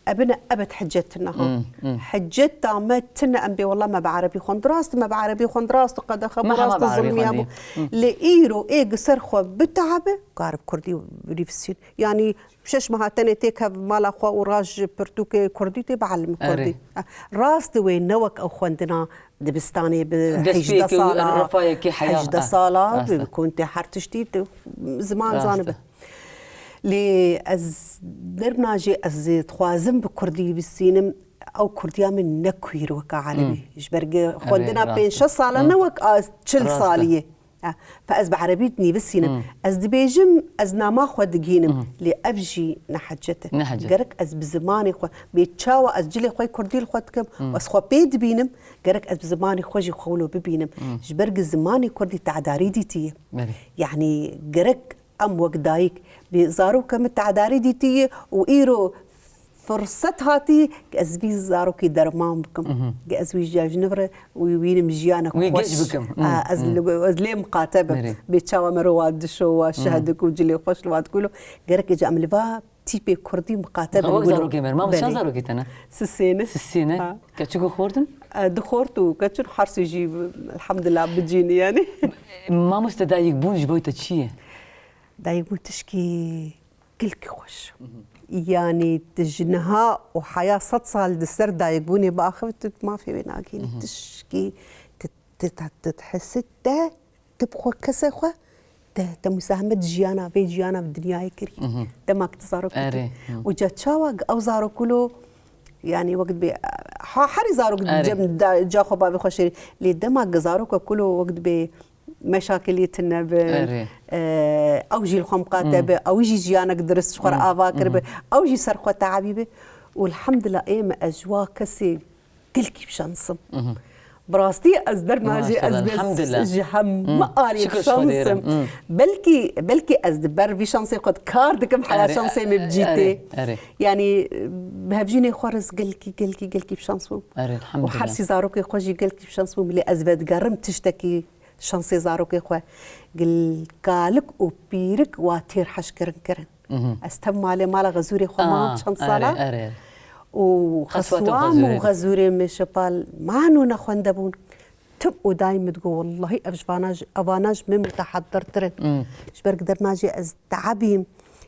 B: ابنا ابد حجتنا حجت عمتنا انبي والله ما بعربي خندراست ما بعربي خندراست قد خبراست الظلم لايرو قصر خو بتعبه قارب كردي بريفسين يعني شش ما هاتني تيك مال خو وراج برتوكي كردي بعلم كردي راست وين نوك او خندنا دبستاني بحجده صاله
A: رفايكي حياه
B: حجده صاله كنت حرتشتي زمان زانبه لي از درناجي از تخوازم بكردي بالسينم او كرديا من نكوير وكا عربي جبرق خندنا بين شو صاله نوك تشل صاليه فاز بعربيتني بالسينم از دبيجم از ناما خود جينم لي افجي نحجته قرك از بزماني خو بيتشاوا از جلي خوي كردي الخوتكم واس خو بيد بينم قرك از بزماني خوجي خولو ببينم جبرق زماني كردي تعداريديتي يعني قرك ام وقت دايك بزارو كم تعداري ديتي وإيرو فرصة هاتي كأزبي زارو كي درمان بكم كأزبي جاج نفرة ويوين مجيانا
A: ويجيش بكم
B: أزلي مقاتبة بيتشاوا مرواد شو شهدك وجلي خوش لواد كله قرك إجا أملفا تيبي كردي مقاتبة
A: وقت زارو كيمر ما مش زارو كيتنا
B: سسينة
A: كتشوكو خوردن
B: دخورت وكتشو حرس يجيب الحمد لله بتجيني يعني
A: ما مستدايق بون جبويت تشيه
B: دايقو تشكي كلك خوش يعني تجنها وحياة 6 صال دسر دايقوني باخر ما في بيناكيني تشكي تتحس ده تبخو كسخه ده مساهمة جيانا في جيانا بالدنيا يكري ده ما كتزارو كتير وجات شاوق أو زارو كله يعني وقت بي حري زارو جم جاخو بابي خوشي لي ده ما جزارو كله وقت بي مشاكليتنا او جي الخمقات او جي جيانك درس شخر افاكر او جي سرخه تعبيبه والحمد لله ايما اجوا كسي كلكي بشانصم براستي از درناجي از
A: الحمد لله
B: جهم مقالي بشانصم بلكي از دبر في شانصي قد كاردكم حياه شانصي مبجيتي يعني بهبجيني خرز قلكي بشانصم
A: الحمد لله
B: وحرسي زاروكي خوجي قلكي بشانصم اللي ازبد قرم تشتكي شانسي زاروك إخوة قل قالك وبيرك واتير حش كرن استم مالي مالا غزوري إخوة ما شان صالة وخصوام وغزوري مشبال ما نونا خوندبون تبقوا دايما تقول والله أفاناج من متحضر ترن شبرك درناجي از تعبيم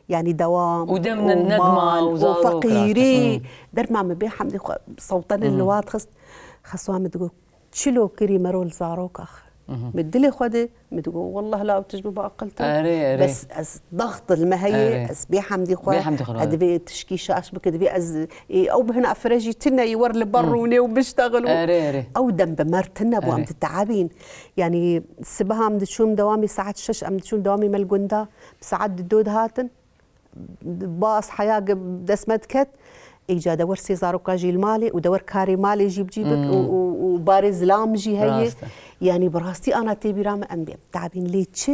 B: يعني دوام
A: ودمنا الندمة
B: وفقيري درما مبي حمدي صوتنا اللوات خصوام تقول تشلو كري مرول زاروك أخ مدلي خدي متقول والله لا تجربة بأقلته بس از ضغط المهية از بيحمدي خواه أدبي تشكي شاش بك أدبي از أو بهنا أفرجي تنا يور لبروني وبيشتغلوا أو دم بمرتنا بو أم تتعبين يعني سبها أم تشوم دوامي ساعات 6 أم تشوم دوامي ملقوندا بساعات الدود هاتن باص حياة دسمت كت إيجا دور سيزارو كاجي المالي ودور كاري مالي جيبك وبارز لام جي هي يعني براستي أنا تبي رام أنبي تعبين ليتش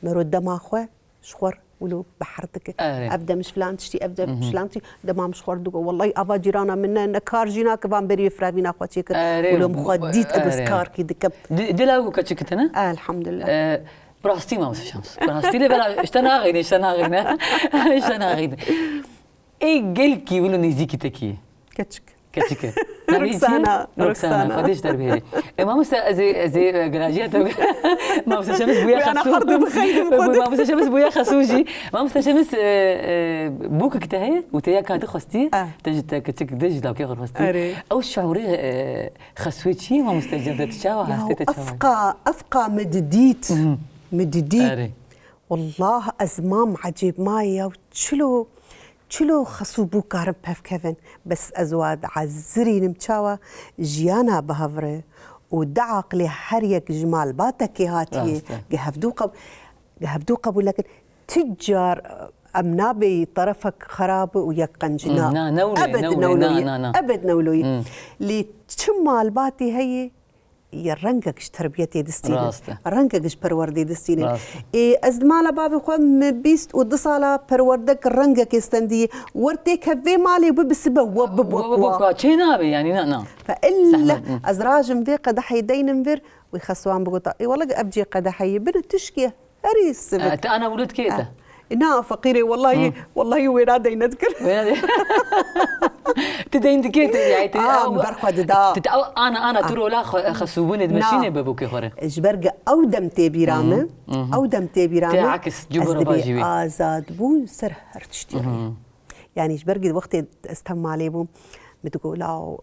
B: مرود دماغه شخور ولو بحرتك أبدأ مش فلان تشتي أبدأ مش فلان تشتي دمام شخور دوغو والله أبا جيرانا منا نكار جينا كبان بري فرابينا خواتيك ولو مخديت أبس كار كي دكب
A: دلاو كتشكتنا
B: الحمد لله
A: براستي ما شمس براستي لي بلا اشتناغيني اي قلكي ولو نيزيكي تكي
B: كتشك
A: كتشك
B: روكسانا
A: قديش تربيري ما مسا زي جراجيات ما مسا شمس بويا
B: انا حرض بخيل
A: ما مسا شمس بويا خسوجي ما مسا شمس بوك كتاهي وتيا كانت خستي تجد كتشك دج لو كي خستي او شعوري خسويتشي ما مستجدت تشاو هستي
B: افقى مدديت والله ازمام عجيب مايا وتشلو خصوبو كارم بف كيفن بس ازواد عزري نمتشاوا جيانا بهفره ودعق لي حريك جمال باتكي هاتي جهفدو قبول لكن تجار امنابي طرفك خراب ويقن جنا ابد نولوي لي تشمال باتي هي يرنقكش تربيتي دستيني رنقكش پروردي دستيني ازدمالا بابي خو مبيست ودصالا پروردك رنقك يستندي ورتك هفي مالي وبسبه
A: وببوا تشينابي يعني نا
B: فالا ازراج مبي قدحي دين مبر ويخسوان بقطع والله ابجي قدحي بنت تشكي هريس
A: انا ولد كيتا
B: نا فقيري والله وين هذا نذكر
A: تدين دكيت يعني
B: برخوا ددا
A: انا ترو لا خسوبني دمشيني بابوكي خوري
B: اجبرق او دمتي بيرامه
A: تعكس جبر باجي
B: ازاد بون سر هرتشتي يعني اجبرق وقت استم عليه بو متقولا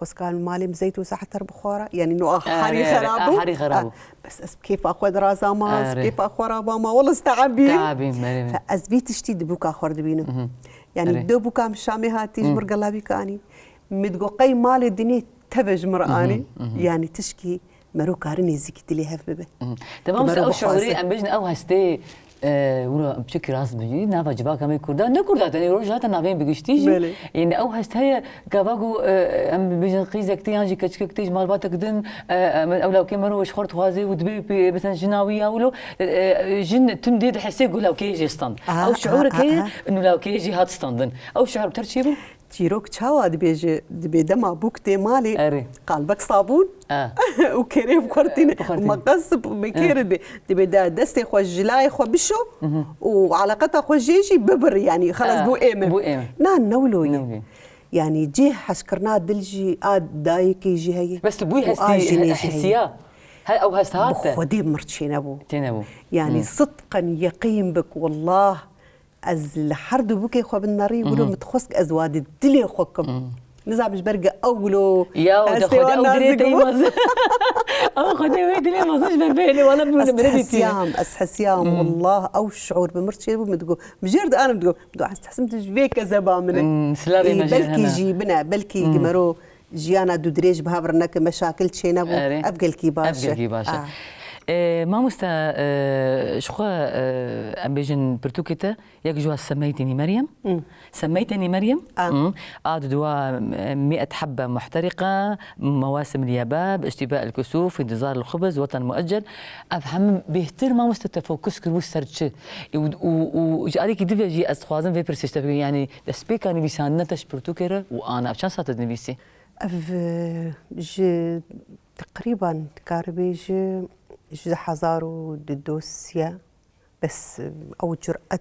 B: خسكان مالي مزيتو ساحتر بخورة يعني انه حري خرابو بس كيف اخذ رازاماس كيف اخذ راباما والله استعبين فازبيت تشتي دبوكا اخر دبينه يعني دو بوكا مشامي هاتي جبر قلابي كاني متقوقي مالي الدنيا تفج مراني يعني تشكي مرو كارني زيكي لي هف ببه
A: تمام او شعوري ام بجن او هستي ولا بشكل راس بيجي نافا جبا كمان كردا نكردا تاني روجات نافين بيجشتيجي يعني او هست هي كاباغو ام بيجن قيزك تيانجي كتشكك تيج مال باتك دن او لو كيمرو وش خرط خوازي ودبي مثلا جناويه ولو جن تمديد حسي يقول لو كيجي ستاند او شعورك هي انه لو كيجي هات ستاندن او شعور بترشيبه
B: تيروك تشاوا دبي دما بوكتي مالي قلبك صابون وكريم كورتين مقص بكير دبي دستي خو جلاي خو بشو وعلاقتها خو جيجي ببر يعني خلاص بو ايمن نولوي يعني جيه حشكرنا دلجي دايكي جي هي
A: بس بوي حسيا هاي او هسهات
B: خدي مرتشين ابو
A: تنبو
B: يعني صدقا يقين بك والله از لحرد بوكي خو بالناري يقولوا متخسك ازواد الدلي خوكم نزع مش برقه اولو
A: يا ودا خدي او دريتي مز او خدي ويدي لي مزش بالبيلي ولا بمدريتي
B: اسحسيام والله او الشعور بمرتشي بمدقو مجرد انا بدو حسمت فيك زبا من
A: سلابي
B: بلكي جيبنا بلكي جمرو جيانا دو دريج بهابرنك مشاكل تشينا ابقلكي باشا
A: ما مستا شخوا ام بيجن برتوكيتا ياك جوا سميتني مريم عاد دوا 100 حبة محترقة مواسم اليباب اشتباء الكسوف انتظار الخبز وطن مؤجل افهم بيهتر ما مستا تفوكس كرو سرتش وجاريك ديفيجي استخوازن في برسيشتا يعني دسبيكا نبيسان نتش برتوكيرا وانا عشان صارت نبيسي
B: تقريبا تقاربي حزارو الدوسيا بس او جرأت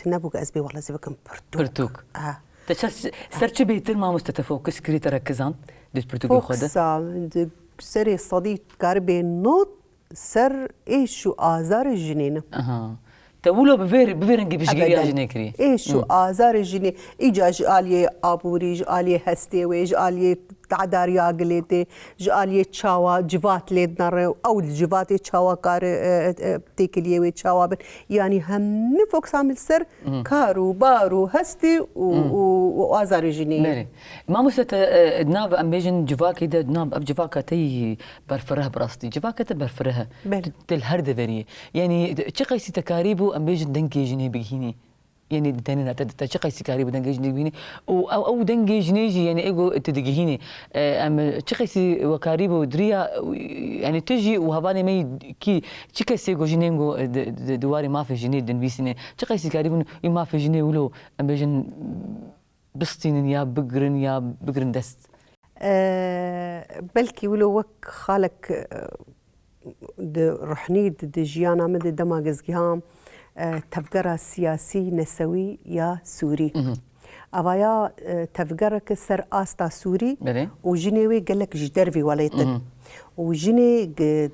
B: نبوك ازبي والله زي بكم
A: برتوك سرتش بيتر ما مستتفوكس كري تركزان دي برتوك
B: خده سري صديق قاربي نوت سر ايشو ازار الجنين
A: تقولوا بفير نجيب شجيري جنيكري
B: ايشو ازار الجنين اجا جاليه ابوري جاليه هستي جاليه تعداريا قليتي جاليه تشاوا جفات ليدنر او الجفات تشاوا كار تيكليه تشاوا يعني هم فوق سامل سر كارو بارو هستي وازار الجنين
A: ما مست دناب امبيجن جفا كده دناب اب جفا كتي برفره براستي جفا كت برفرها تلهرد فري يعني تشقيسي تكاريبو امبيجن دنكي جني بهيني يعني دنينا تشقيسي كاريبو دنكي جني بهيني او دنكي جنيجي يعني ايغو تدقيهيني ام تشقيسي وكاريبو دريا يعني تجي وهباني مي كي تشقيسي جوجينينغو دواري ما في جني دنبيسني تشقيسي كاريبو ما في جني ولو امبيجن بستين يا بقرن دست
B: بلكي ولو وك خالك رحني دي جيانا مد دماغز جهام تفكر سياسي نسوي يا سوري أوايا تفكرك سر آستا سوري وجنيوي قال لك جدرفي وليتن وجني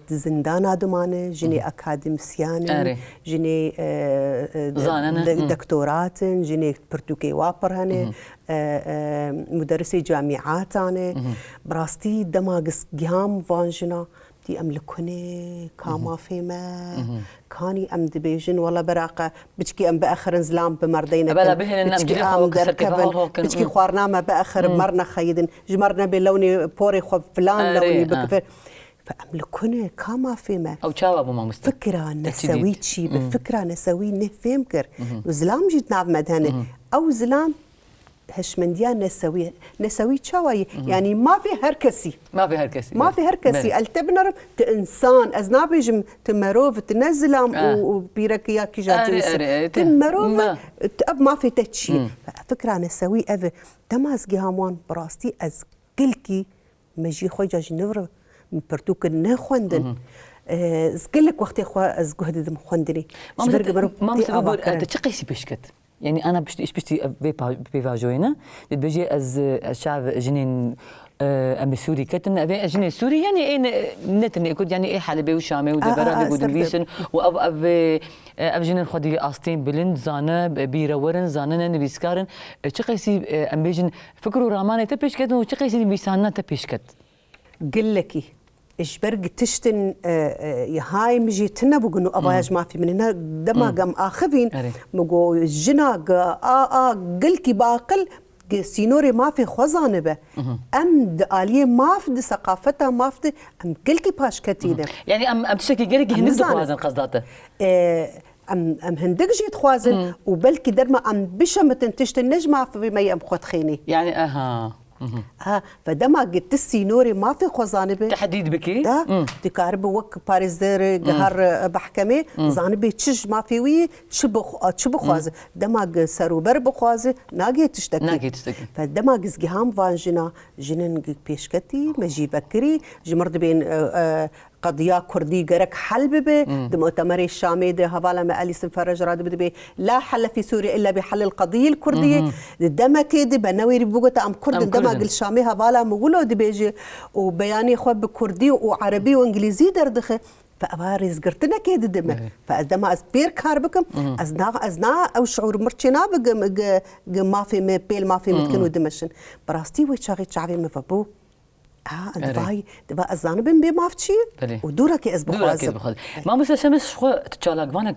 B: زندانا دمانه جني أكاديميسيان جني دكتورات جني برتوكي وابرهنه مدرسي جامعات أنا براستي دماغس جهام فانجنا دي أملكني كاما فيما كاني أم دبيجن ولا براقة بتشكي أم بآخر زلام بمردينا بتشكي أم دركبن بتشكي خوارنامة بآخر مرنا خيدن جمرنا بلوني بوري خو فلان لوني بكفر فأملكني كاما فيما
A: أو شاو أبو ما
B: فكرة نسوي شيء بفكرة نسوي نفهم كر وزلام جيت نعم مدهنة أو زلام هشمنديان نسوي شوي يعني ما في هركسي ما في هركسي التبنر تإنسان أزنابيجم تمروف تنزلام وبيركيا كي جاتي تمروف تأب ما في تشي فكرة نسوي أف تماس جهامون براستي أز كلكي مجي خوجا جنور من برتوك نخوندن زكلك وقت أخوا أز جهد دم خوندني
A: ما مسبب تشقيسي بشكت يعني أنا بشتي بيفاجوينا بيجي از الشعب جنين أم سوري كتن أبي جنين سوري يعني إيه نتني كود يعني إيه حلبي وشامي ودبرة بودليشن وأب جنين خدي أستين بلند زانا بيرا ورن زانا نبيسكارن شقيسي أم بيجن فكروا رامانة تبيش كت وشقيسي بيسانا تبيش كت
B: قلكي إجبرق تشتن هاي مجي تنبو إنه أبايج ما في مننا دماغم آخذين مجو جناق قلكي باقل سينوري ما في خزانة أم دالية ما في ثقافتها ما في أم قلكي باش كتينة
A: يعني أم تشكي قلكي هندق خوازن قصداته
B: أم هندق جيت خوازن وبلكي درما أم بشمتن تشتن نجمع في ما يم خد خيني
A: يعني
B: فدما قلت السينوري ما في خزانبه
A: تحديد بكي
B: تكارب وك باريزير قهر بحكمه زانبه تشج ما في وي تشبخ خواز دما سروبر بخواز ناقي تشتكي فدما قز جهام فانجنا جنن بيشكتي مجي بكري جمرد بين قضية كردي جرك حل ببي دمؤتمر الشامي ده هوالا ما ألي سنفرج راد بدبي لا حل في سوريا إلا بحل القضية الكردية دما كده بنوي ربوجة أم كرد دما قل الشامي هوالا مقوله دبيجي وبياني خواب بكردي وعربي وإنجليزي دردخه فأبارز قرتنا كده دما فأزدما أزبير كاربكم أزنا أو شعور مرتشنا بق ما في بيل ما في متكنو دمشن براستي ويشاغي شعبي مفبو دبي الزانبين بمافتشي ودورك أزبخ
A: ما مثل شمس خو تشالك بانك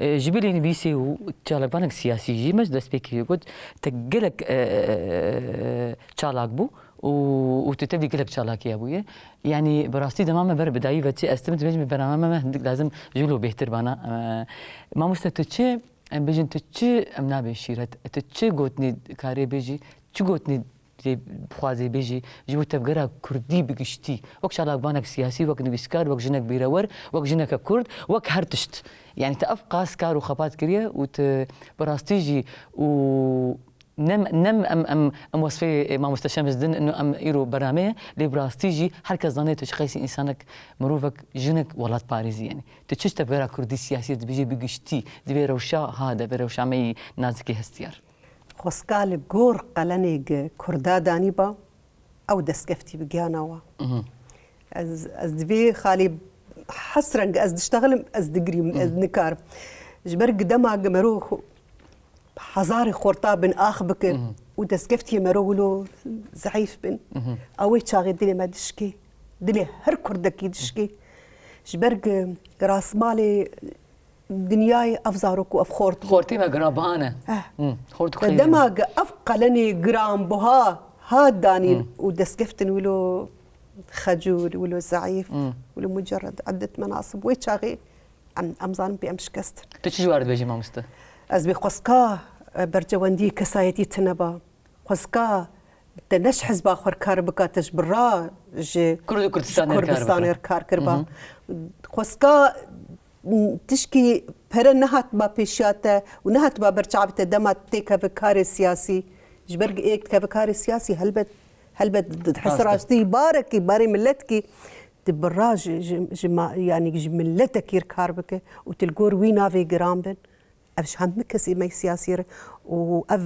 A: جبلي نبيسي وتشالك بانك سياسي جي مش دس بيكي يقول تقلك تشالك بو وتتبدي قلك تشالك يا ابويا يعني براستي دمام بر بداية فتي استمت بيجي برنامج لازم جلو بيهتر بانا ما مستتشي بيجن تتشي امنا بشيرت تتشي قوتني كاري بيجي تشي قوتني بخوازي بيجي جيبو تفكرها كردي بقشتي وك شالك بانك سياسي وك نبيسكار وك جنك بيرور وك جنك كرد وك هرتشت يعني تأفقا سكار وخبات كريه وتبراستيجي و نم ام وصفي ما مستشمس دن انه ام ايرو برنامج لبراستيجي هركز ظنيت شخيسي انسانك مروفك جنك ولات باريزي يعني تتشش تفكرها كردي سياسي بيجي بقشتي دبي روشا هذا بروشا مي نازكي هستيار
B: خسكال جور قلني كردا دانيبا او دسكفتي بجاناوا از دبي خالي حسرنج از دشتغل از دقري از نكار جبر قدما مرو حزاري خورطا بن اخبك ودسكفتي مرولو زعيف بن اوي تشاغي دلي ما دشكي دلي هر كردكي دشكي جبر راس مالي دنياي أفزارك وأفخورت
A: خورتي ما قرابانة
B: خورت خير دماغ أفقلني قرام بها هاداني ودسكفتن ولو خجول ولو زعيف ولو مجرد عدة مناصب ويتشاغي أمزان بأمشكست
A: تشجي وارد بيجي ما مسته
B: أزبي قسكا برجواندي كسايتي تنبا قسكا تنش حزب آخر كاربكا تجبرا
A: كردستان
B: يركار كربا قسكا تشكي بهر نهات با بيشاته ونهات با برشعبته دمات تيكا بكاري سياسي جبرق ايك كبكاري سياسي هلبت حسراشتي باركي باري ملتكي دبراج يعني جملتك يركار بك وتلقور وينا في جرامبن أفش هم كسي مي سياسير وأف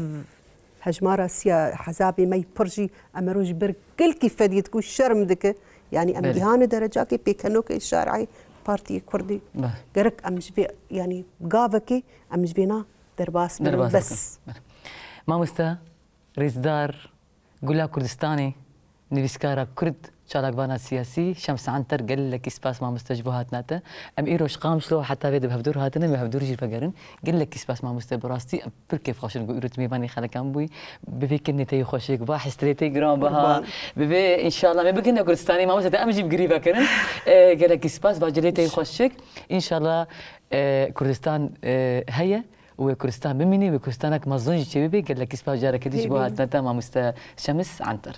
B: هجمارة سيا حزابي مي برجي أمروج بركل كيف يتكو شرم دك يعني أم جهان درجاكي بيكنوك الشارعي بارتي كردي قرك أمش في يعني قافكي أمش فينا درباس بس
A: ما مستا ريزدار قولا كردستاني نفسكارا كرد شارك بانا سياسي شمس عنتر قال لك اسباس ما مستجبهات ناتا ام ايروش قام شلو حتى بيد بهفدور هاتنا بهفدور جي فقرن قال لك اسباس ما مستبراستي بركيف خاشن قو ايرو تميباني خلك امبوي ببي كني تي خوشيك با حستريتي جرام بها ببي ان شاء الله ما بكنا كردستاني ما مستا امجي بقريبا كرن قال لك اسباس باجريتي خوشيك ان شاء الله كردستان هيا وكردستان بمني وكردستانك مظنج شبيبي قال لك اسباس جارك ديش بوهات ناتا ما مستا شمس عنتر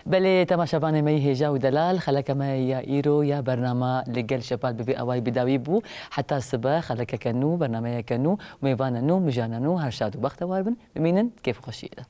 A: بله تماشاوان می هجا و دلال خلک ما یا ایرو یا برنامه لگل شبال ببی اوای بداوی بو حتی الصبح خلک کنو برنامه کنو میوان نو مجانا نو هر شاد و بخت واربن بمینن کیف خوشیده